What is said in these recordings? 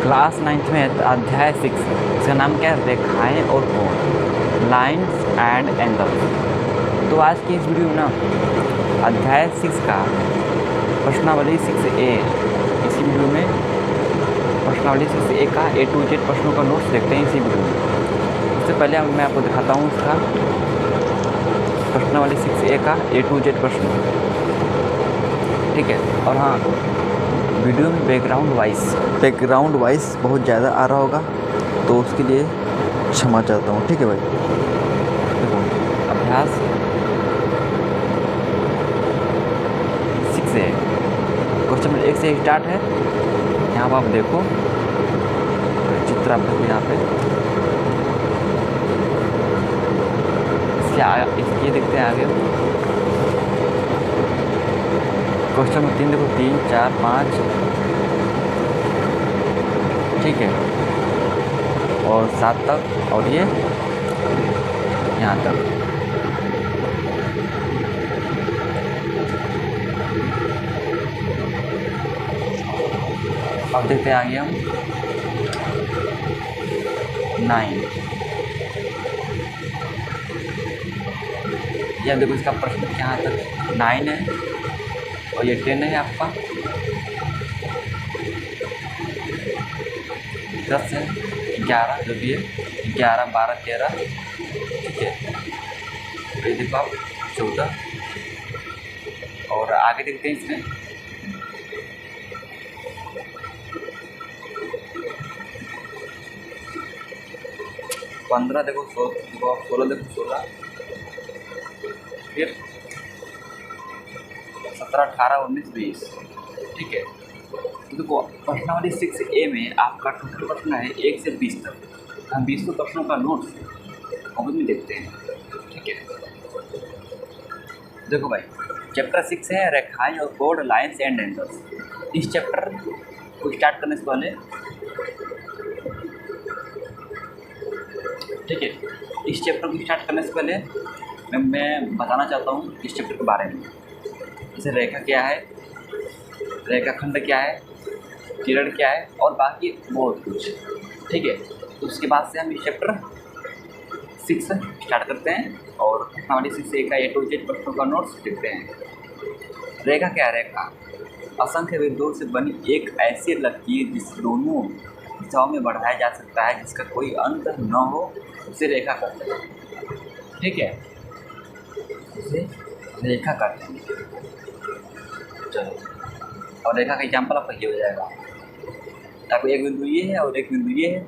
Class 9th में अध्याय 6, इसका नाम क्या है? रेखाएं और कोण, लाइन्स एंड एंगल्स। तो आज की इस वीडियो में ना अध्याय 6 का प्रश्नावली 6A, इसी वीडियो में प्रश्नावली 6A का A to Z प्रश्नों का नोट्स देखते हैं इसी वीडियो में। उससे पहले मैं आपको दिखाता हूँ उसका प्रश्नावली 6A का A to Z प्रश्न, ठीक है। और हाँ, वीडियो में बैकग्राउंड वॉइस बहुत ज़्यादा आ रहा होगा, तो उसके लिए क्षमा चाहता हूँ, ठीक है भाई। देखो, अभ्यास 6A क्वेश्चन नंबर 1 से स्टार्ट है। यहाँ पर आप देखो चित्र, आप देखो यहाँ पे इसके देखते हैं आगे। क्वेश्चन नंबर 3 देखो, 3, 4, 5, ठीक है, और 7 तक, और ये यहाँ तक। अब देखते हैं आगे हम 9। यह देखो, इसका प्रश्न यहाँ तक 9 है और ये 10 है आपका, 10 है, 11 जो भी है, 11, 12, 13, ठीक है। ये देखो आप 14, और आगे देखते हैं इसमें 15 देखो, 16 देखो, 16, फिर 17, 18, 19, 20, ठीक है। तो देखो, प्रश्नावली 6A में आपका टोटल प्रश्न है 1 से 20 तक। हम 20 प्रश्नों का नोट्स कॉपी में देखते हैं, ठीक है। देखो भाई, चैप्टर 6 है रेखाएं और कोण, लाइन्स एंड एंगल्स। इस चैप्टर को स्टार्ट करने से पहले, ठीक है, इस चैप्टर को स्टार्ट करने से पहले मैं बताना चाहता हूँ इस चैप्टर के बारे में। जैसे रेखा क्या है, रेखाखंड क्या है, किरण क्या है, और बाकी बहुत कुछ, ठीक है। तो उसके बाद से हम इस चैप्टर 6 स्टार्ट करते हैं और प्रश्नावली 6A का A to Z प्रश्नों का नोट्स देखते हैं। रेखा क्या है? रेखा असंख्य बिंदुओं से बनी एक ऐसी लकीर जिस दोनों दिशाओं में बढ़ाया जा सकता है, जिसका कोई अंत न हो, उसे रेखा कहते हैं, ठीक है। उसे रेखा कहते हैं। चलो, और रेखा का एग्जाम्पल आपका ये हो जाएगा। आपको एक बिंदु ये है और एक बिंदु ये है,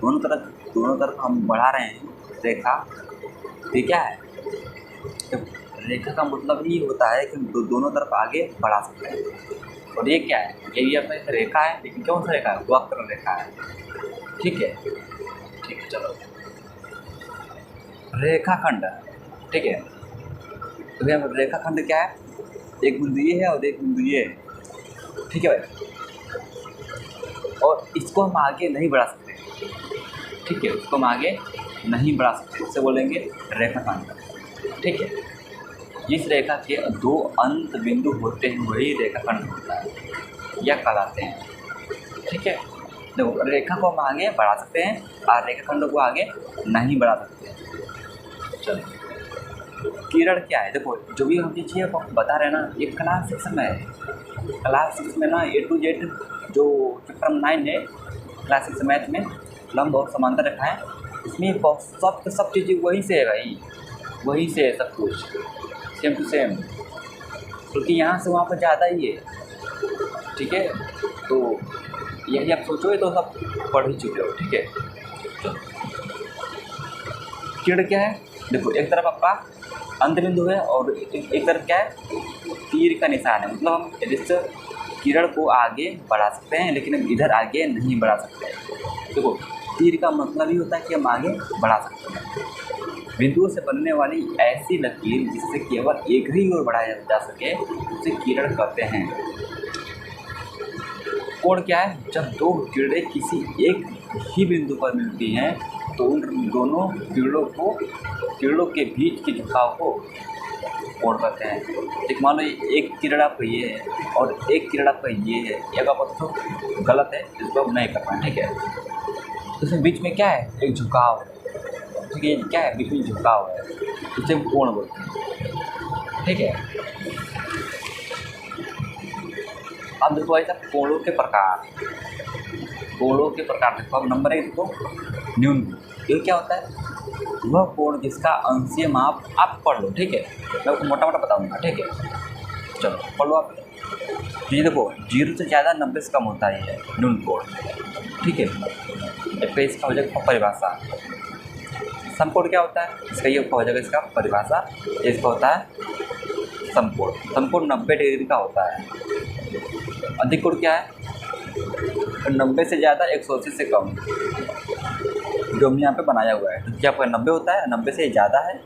दोनों तरफ हम बढ़ा रहे हैं रेखा। ये क्या है? तो रेखा का मतलब ही होता है कि दोनों तरफ आगे बढ़ा सकते हैं। और ये क्या है? ये भी अपना एक रेखा है, लेकिन कौन सा रेखा है? वक्र रेखा है, ठीक है। ठीक है, चलो, रेखाखंड, ठीक है। तो भैया रेखाखंड क्या है? एक बिंदु ये है और एक बिंदु ये है, ठीक है भाई। और इसको हम आगे नहीं बढ़ा सकते, ठीक है, उसको हम आगे नहीं बढ़ा सकते, उससे बोलेंगे रेखाखंड, ठीक है। जिस रेखा के 2 अंत बिंदु होते हैं वही रेखाखंड होता है, या कहलाते हैं, ठीक है। देखो, रेखा को हम आगे बढ़ा सकते हैं और रेखाखंड को आगे नहीं बढ़ा सकते। चलो, किरण क्या है? देखो, जो भी हम चीज़ें बता रहे हैं ना, ये क्लास 6 में है। क्लास 6 में ना A to Z जो चैप्टर 9 है क्लास 6 मैथ में, लंब और समांतर रेखाएं, इसमें सब चीज़ें वहीं से है भाई, वहीं से है सब कुछ, सेम टू सेम, क्योंकि यहाँ से वहाँ पर ज़्यादा ही है, ठीक है। तो यही आप सोचोगे तो सब पढ़ ही चुके हो, ठीक है। तो किरण क्या है? देखो, एक तरफ आपका अंत बिंदु है और एक तरफ क्या है? तीर का निशान है। मतलब हम इस किरण को आगे बढ़ा सकते हैं, लेकिन हम इधर आगे नहीं बढ़ा सकते। देखो, तीर का मतलब ही होता है कि हम आगे बढ़ा सकते हैं। बिंदुओं से बनने वाली ऐसी लकीर जिससे केवल एक ही ओर बढ़ाया जा सके, उसे किरण कहते हैं। कोण क्या है? जब 2 किरणें किसी एक ही बिंदु पर मिलती हैं तो उन दोनों किरणों के बीच के झुकाव को कोण कहते हैं। ठीक, मान लो एक किरण आपका ये है और एक किरण आपका ये है, ये का मतलब गलत है, इसको अब नहीं करना। ठीक है, तो इसमें बीच में क्या है, एक झुकाव है। ठीक है, क्या है, बीच में झुकाव है, उसे कोण बोलते हैं। ठीक है, अब देखो ऐसा कोणों के प्रकार, कोणों के प्रकार देखो। अब नंबर 1 देखो, न्यून। ये क्या होता है, वह कोण जिसका अंशीय माप आप पढ़ लो। ठीक है, मैं आपको मोटा मोटा बताऊंगा। ठीक है, चलो पढ़ लो आप। ये देखो 0 से ज़्यादा 90 से कम होता है ये न्यून कोण। ठीक है, फिर इसका हो जाएगा परिभाषा। समकोण क्या होता है, इसका ये हो जाएगा इसका परिभाषा। इसका होता है समकोण। समकोण 90 डिग्री का होता है। अधिक कोण क्या है, 90 से ज़्यादा 180 से कम, जो हमने यहाँ पे बनाया हुआ है। तो क्या आपका 90 होता है, 90 से ज़्यादा है,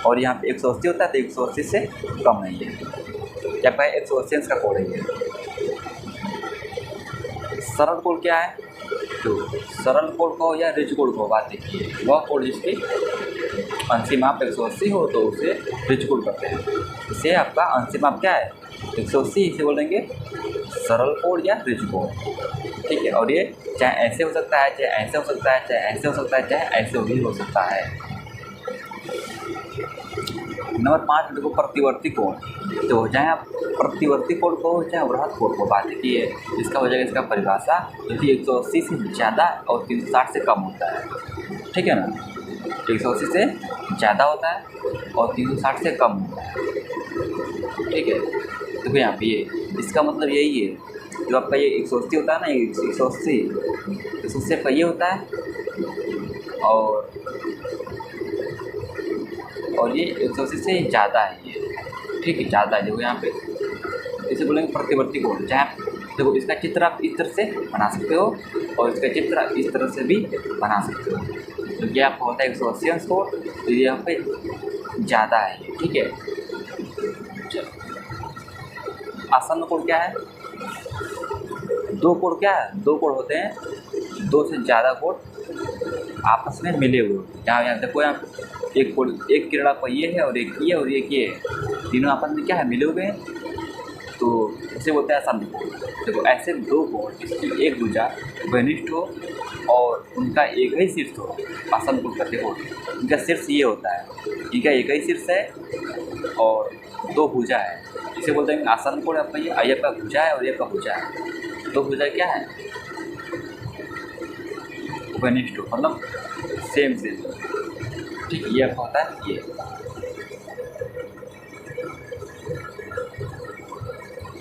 और यहाँ पे 180 होता है, तो 180 से कम है ये। क्या आपका 180 अंश का कोण है ये। सरल कोण क्या है, तो सरल कोण को या ऋज कोण को बात देखिए, वह कोण जिसकी अंशीय माप 180 हो तो उसे ऋज कोण कहते हैं। इसे आपका अंशीय माप क्या है, 180, इसे बोलेंगे सरल कोण या ऋज कोण। ठीक है, और ये चाहे ऐसे हो सकता है, चाहे ऐसे हो सकता है, चाहे ऐसे हो सकता है, चाहे ऐसे भी हो सकता है। नंबर 5 देखो, प्रतिवर्ती कोण। तो चाहे आप प्रतिवर्ती कोण को चाहे वृहत कोण को बात की है, इसका हो जाएगा इसका परिभाषा, जो कि 180 से ज़्यादा और 360 से कम होता है। ठीक है ना, 180 से ज़्यादा होता है और 360 से कम होता है। ठीक है, देखो यहाँ पे ये इसका मतलब यही है, जो आपका ये 180 होता है ना, ये 180 का ये होता है, और ये 180 से ज़्यादा है ये। ठीक है, ज़्यादा है। देखो यहाँ पे इसे बोलेंगे प्रतिवर्ती कोण। चाहे देखो इसका चित्र आप इस तरह से बना सकते हो और इसका चित्र आप इस तरह से भी बना सकते हो। तो ये आपका होता है 180 अंश कोण, तो ये यहाँ पे ज़्यादा है ये। ठीक है, चलो आसन्न कोण क्या है, दो कोण क्या है, दो कोण होते हैं, 2 से ज़्यादा कोण आपस में मिले हुए। यहाँ देखो, यहाँ एक कोण, एक किरण आपका ये है और एक ये और एक ये है, तीनों आपस में क्या है, मिले हुए हैं, तो उसे बोलते हैं आसन्न कोण। देखो ऐसे दो कोण जिसकी एक भुजा घनिष्ठ हो और उनका एक ही शीर्ष हो, आसन्न कोण कहते हो। इनका शीर्ष ये होता है, इनका एक ही शीर्ष है और दो भुजा है, इसे बोलते हैं आसन्न कोण। आपका ये आपका भुजा है और ये आपका भुजा है, दो भुजा क्या है, घनिष्ठ, मतलब सेम। ठीक, ये आपका होता है ये।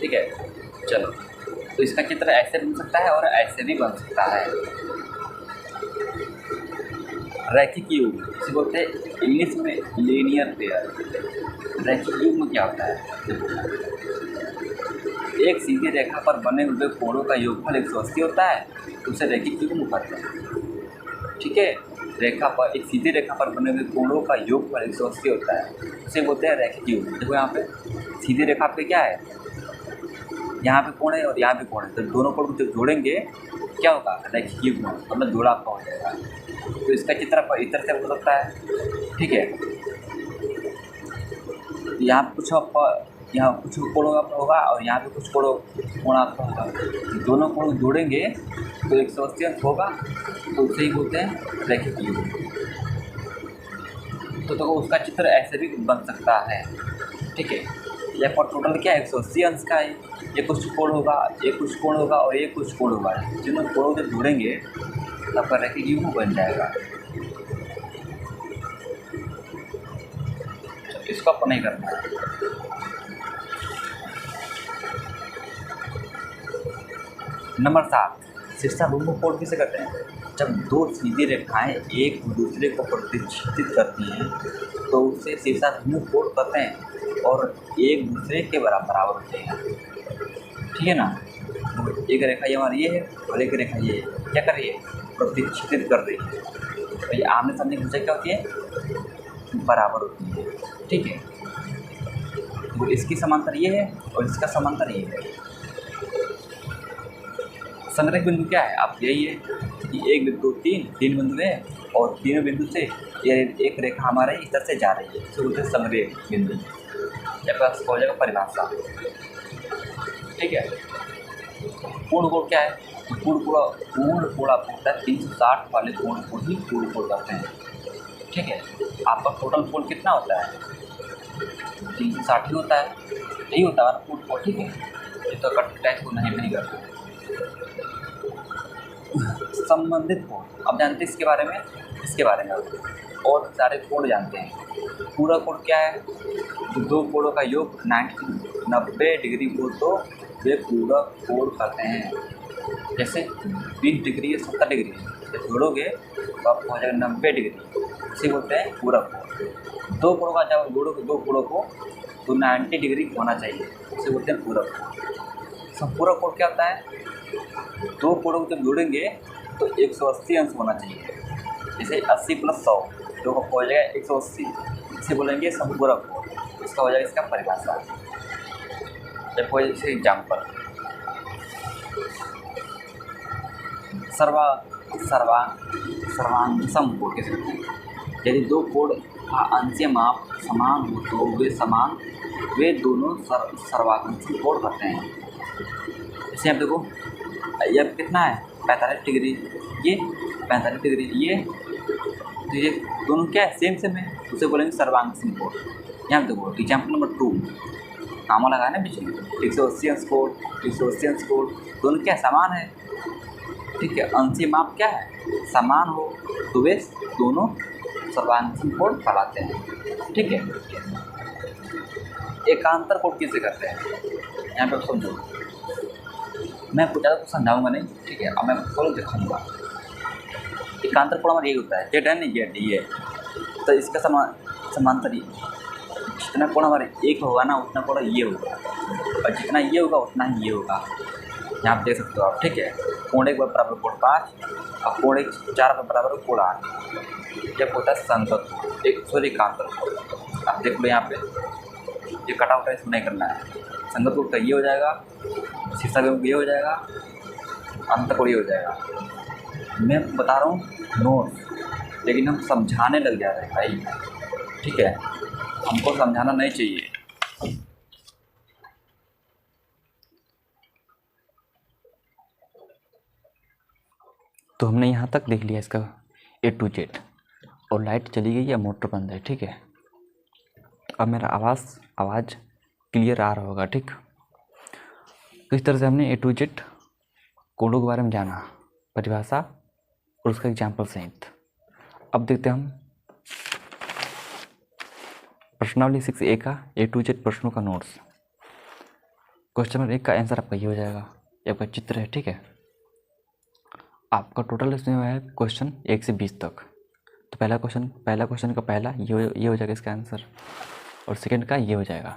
ठीक है, चलो तो इसका चित्र ऐसे बन सकता है और ऐसे भी बन सकता है। रैखिक युग्म इसे बोलते हैं इंग्लिश में लीनियर पेयर। रैखिक युग्म क्या होता है, एक सीधी रेखा पर बने हुए कोणों का योगफल 180 होता है, तो उसे रैखिक युग्म कहते हैं। ठीक है, रेखा पर, एक सीधी रेखा पर बने हुए कोणों का योगफल 180 होता है, उसे बोलते हैं रैखिक युग्म। देखो यहाँ पे सीधी रेखा पे क्या है, यहाँ पे कोण है और यहाँ पे कोण है, तो दोनों कोण को जब जोड़ेंगे क्या होगा, रैखिक युग्म, मतलब जोड़ा आपका हो जाएगा। तो इसका चित्र आपका इस तरह से हो सकता है। ठीक है, यहाँ पे कुछ कोण आपका होगा और यहाँ पे कुछ कोण आपका होगा, दोनों कोण जोड़ेंगे तो 180 अंश होगा, तो उसे ही बोलते हैं रैखिक युग्म। तो देखो उसका चित्र ऐसे भी बन सकता है। ठीक है, यह पर टोटल क्या है, 180 अंश का है। ये कुछ कोण होगा, ये कुछ कोण होगा और ये कुछ कोण होगा, जिन कोणों जब जोड़ेंगे तब का रैखिक युग्म बन जाएगा। इसको आपको नहीं करना है। नंबर 7 शीर्षाभिमुख कोण किसे कहते हैं, जब दो सीधी रेखाएं एक दूसरे को प्रतिच्छेदित करती हैं तो उसे शीर्षाभिमुख कोण कहते हैं और एक दूसरे के बराबर होते हैं। ठीक है ना, एक रेखा ये हमारी ये है और एक रेखा ये है, क्या कर रही है, प्रतिच्छेदित कर रही है। तो ये आमने सामने भुजा क्या होती है, बराबर होती है। ठीक है, तो इसकी समांतर ये है और इसका समांतर ये है। संग्रह बिंदु क्या है, आप यही है कि एक बिंदु तीन बिंदु है और तीनों बिंदु से ये एक रेखा हमारे इस तरह से जा रही है, तो बोलते हैं संग्रह बिंदु। या पास हो जाएगा परिभाषा। ठीक है, पूर्ण कोण क्या है? तो पूर्ण कोण आपको होता है 360 वाले कोण को ही पूर्ण कोण कहते हैं। ठीक है, आपका टोटल कोण कितना होता है? 360 ही होता है, यही होता है पूर्ण कोण। ठीक है, ये तो कट टैक्स को नहीं करते। संबंधित कोण अब जानते हैं इसके बारे में, और सारे कोण जानते हैं। पूरा कोण क्या है? दो कोणों का योग 90 डिग्री हो तो वे पूरा कोण कहते हैं। जैसे 20 डिग्री या 70 डिग्री जब जोड़ोगे तो आपको हो जाएगा 90 डिग्री, इसे बोलते हैं पूरा कोण। दो कोणों का जब जोड़ोगे दो कोणों को तो 90 डिग्री होना चाहिए, उसे बोलते हैं पूरा कोण। संपूरक कोण क्या होता है? दो कोणों को जब जोड़ेंगे तो 180 अंश होना चाहिए। जैसे 80 + 100 जो हो जाएगा 180, इसे बोलेंगे संपूरक कोण। इसका हो जाएगा इसका परिभाषा। जब कोई जैसे एग्जाम्पल सर्वांग समकोण कैसे होते हैं? यदि दो कोण का अंशीय माप समान हो तो वे दोनों सर्वांग कोण कहते हैं। जैसे आप देखो, ये कितना है? 45 डिग्री, ये 45 डिग्री, ये दोनों क्या है? सेम है, उसे बोलेंगे सर्वांग समकोण। यहाँ देखो एग्जाम्पल नंबर 2 नामा लगा ना बीच में, 180 अंश कोण, 180 अंश कोण, दोनों क्या समान है। ठीक है, अंशीय माप क्या है? समान हो तो वे दोनों सर्वांग कोण कहलाते हैं। ठीक है, एकांतर कोण किसे कहते हैं? यहाँ पे समझो, मैं कुछ ज़्यादा कुछ समझाऊंगा नहीं। ठीक है, अब मैं फॉलो दिखाऊंगा। एकांतर कोण हमारा ये होता है, जेड है नहीं, जेड ये तो इसका समांतर जितना कोण हमारे एक होगा ना उतना कोण ये होगा, और जितना ये होगा उतना ही ये होगा। यहाँ आप देख सकते हो आप। ठीक है, कोण 1 बराबर कोण 5 और कोण 4 बराबर कोण 8। जब होता है संगत एकांतर कोण। आप देख लो यहाँ पे ये कटा उठा इसमें नहीं करना है। संगत कोण का ये हो जाएगा, शीर्षक कोण ये हो जाएगा, अंत कोण ये हो जाएगा। मैं बता रहा हूँ नोट्स, लेकिन हम समझाने लग जा रहे हैं भाई। ठीक है, हमको समझाना नहीं चाहिए। तो हमने यहाँ तक देख लिया इसका A to Z, और लाइट चली गई या मोटर बंद है। ठीक है, अब मेरा आवाज़ क्लियर आ रहा होगा। ठीक, तो इस तरह से हमने A to Z कोडों के बारे में जाना, परिभाषा और उसका एग्जाम्पल सहित। अब देखते हैं हम प्रश्नावली 6A का A to Z प्रश्नों का नोट्स। क्वेश्चन नंबर 1 का आंसर आपका ये हो जाएगा, ये आपका चित्र है। ठीक है, आपका टोटल इसमें है क्वेश्चन 1 से 20 तक। तो पहला क्वेश्चन का पहला ये हो जाएगा इसका आंसर, और सेकंड का ये हो जाएगा।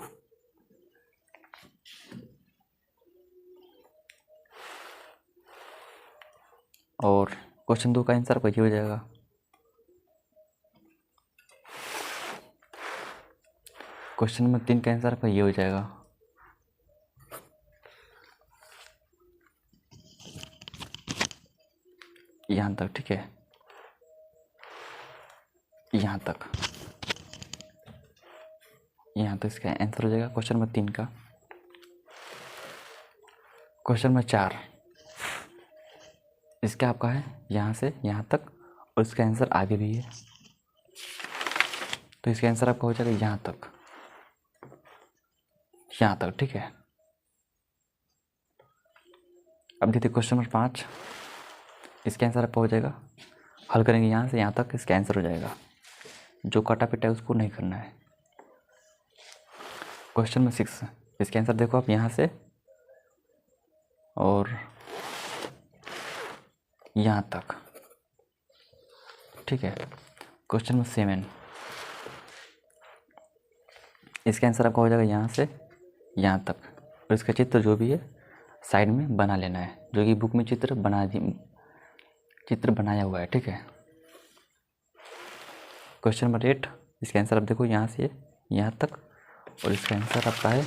और क्वेश्चन 2 का आंसर आपका ये हो जाएगा। क्वेश्चन नंबर 3 का आंसर आपका ये हो जाएगा। यहाँ तक। ठीक है, यहाँ तक इसका आंसर हो जाएगा क्वेश्चन नंबर 3 का। क्वेश्चन नंबर 4 इसका आपका है यहाँ से यहाँ तक, और इसका आंसर आगे भी है, तो इसका आंसर आपका हो जाएगा यहाँ तक। ठीक है, अब देखिए क्वेश्चन नंबर 5, इसका आंसर आपका हो जाएगा, हल करेंगे यहाँ से यहाँ तक, इसका आंसर हो जाएगा। जो काटा पिटा है उसको नहीं करना है। क्वेश्चन नंबर 6, इसके आंसर देखो आप यहाँ से और यहाँ तक। ठीक है, क्वेश्चन नंबर 7, इसका आंसर आपका हो जाएगा यहाँ से यहाँ तक, और इसका चित्र जो भी है साइड में बना लेना है, जो कि बुक में चित्र बनाया हुआ है। ठीक है, क्वेश्चन नंबर 8, इसका आंसर आप देखो यहाँ से यहाँ तक, और इसका आंसर आपका है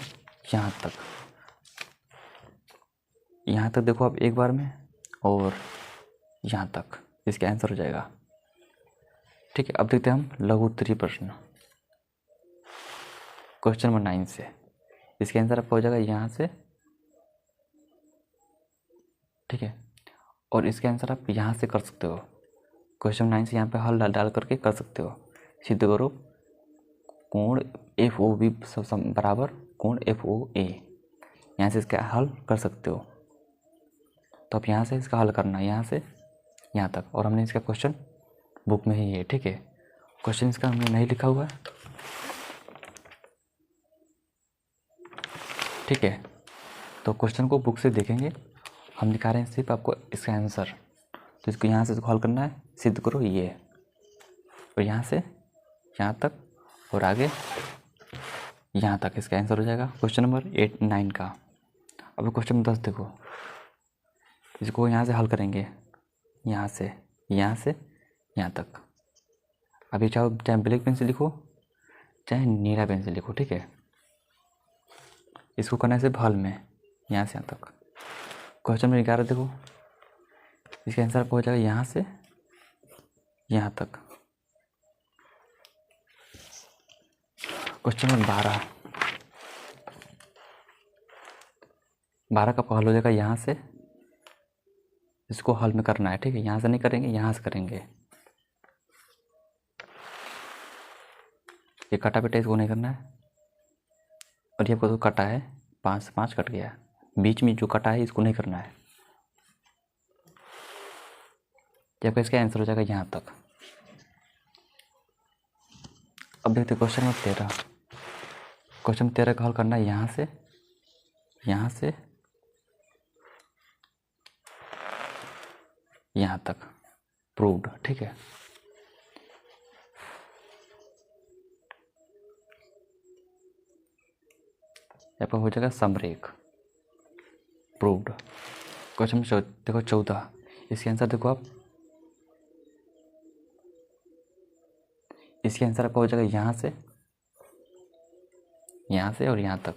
यहाँ तक देखो आप एक बार में, और यहाँ तक इसका आंसर हो जाएगा। ठीक है, अब देखते हैं हम लघु उत्तरीय प्रश्न। क्वेश्चन नंबर 9 से। इसके आंसर आपका हो जाएगा यहाँ से, ठीक है। और इसके आंसर आप यहाँ से कर सकते हो। क्वेश्चन 9 से यहाँ पे हल डाल करके कर सकते हो। सिद्ध करो कोण FOB बराबर कोण FOA, यहाँ से इसका हल कर सकते हो। तो आप यहाँ से इसका हल करना है, यहाँ से यहाँ तक। और हमने इसका क्वेश्चन बुक में ही है, ठीक है। क्वेश्चन इसका हमने नहीं लिखा हुआ है, ठीक है। तो क्वेश्चन को बुक से देखेंगे, हम दिखा रहे हैं सिर्फ आपको इसका आंसर। तो इसको यहाँ से हल करना है, सिद्ध करो ये, और यहाँ से यहाँ तक और आगे यहाँ तक इसका आंसर हो जाएगा क्वेश्चन नंबर 9 का। अब क्वेश्चन नंबर 10 देखो, इसको यहाँ से हल करेंगे, यहाँ से यहाँ तक। अभी चाहे ब्लैक पेन से लिखो चाहे नीला पेन से लिखो, ठीक है। इसको करना है सिर्फ हल में, यहाँ से यहाँ तक। क्वेश्चन नंबर 11 देखो, इसका आंसर आपको हो जाएगा यहाँ से यहाँ तक। क्वेश्चन नंबर 12 का हल हो जाएगा यहाँ से, इसको हल में करना है, ठीक है। यहाँ से नहीं करेंगे, यहाँ से करेंगे। ये कटा बेटा, इसको नहीं करना है। और ये आपको तो कटा है, 5 से 5 कट गया, बीच में जो कटा है इसको नहीं करना है। जब इसका आंसर हो जाएगा यहाँ तक। अब देखते क्वेश्चन नंबर 13। क्वेश्चन 13 का हल करना है यहाँ से यहाँ तक, प्रूव्ड, ठीक है। यहाँ पर हो जाएगा समरेख, प्रूव्ड। क्वेश्चन देखो 14, इसके आंसर देखो आप, इसके आंसर आपका हो जाएगा यहाँ से और यहाँ तक,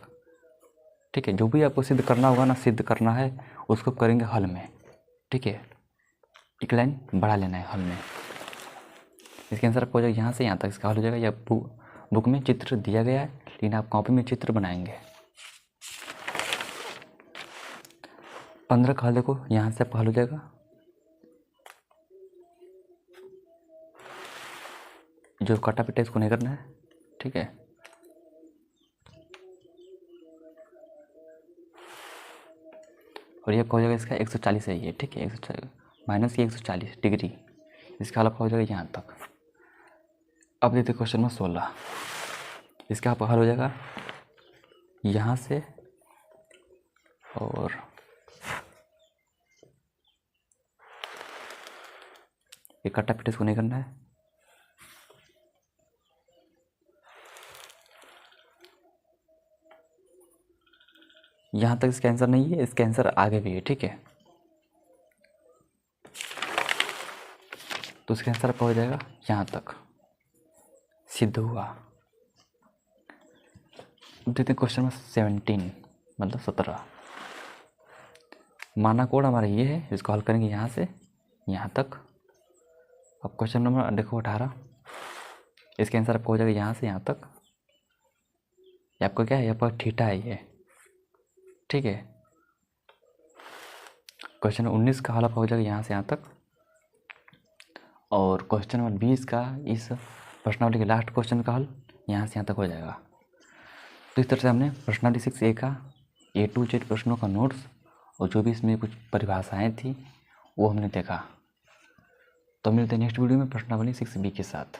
ठीक है। जो भी आपको सिद्ध करना होगा ना, सिद्ध करना है उसको करेंगे हल में, ठीक है। एक लाइन बढ़ा लेना है हल में। इसके आंसर आपको हो जाएगा यहाँ से यहाँ तक, इसका हल हो जाएगा। या बुक में चित्र दिया गया है, लेकिन आप कॉपी में चित्र बनाएंगे। 15 का हल देखो, यहाँ से आपका हल हो जाएगा, जो कटा पिटा इसको नहीं करना है, ठीक है। और ये आपका हो जाएगा इसका 140 है ये, ठीक है। 140 माइनस ये 140 डिग्री, इसका हल आपका हो जाएगा यहाँ तक। अब देखते क्वेश्चन नंबर 16, इसका आपका हल हो जाएगा यहाँ से और ये कटा पिटा इसको नहीं करना है। यहाँ तक इसका आंसर नहीं है, इसका आंसर आगे भी है, ठीक है। तो इसका आंसर आपका हो जाएगा यहाँ तक, सिद्ध हुआ। अब देखते हैं क्वेश्चन नंबर 17, मतलब 17। माना कोड हमारा ये है, इसको हल करेंगे यहाँ से यहाँ तक। अब क्वेश्चन नंबर देखो 18, इसके आंसर आपको हो जाएगा यहाँ से यहाँ तक। ये आपको क्या है, यहाँ पर थीटा है ये, ठीक है। क्वेश्चन 19 का हल आपका हो जाएगा यहाँ से यहाँ तक। और क्वेश्चन नंबर 20 का, इस प्रश्नावली के लास्ट क्वेश्चन का हल यहाँ से यहाँ तक हो जाएगा। तो इस तरह से हमने प्रश्नावली 6A का A to Z प्रश्नों का नोट्स और जो भी इसमें कुछ परिभाषाएं थी वो हमने देखा। तो मिलते हैं नेक्स्ट वीडियो में प्रश्नावली 6B के साथ।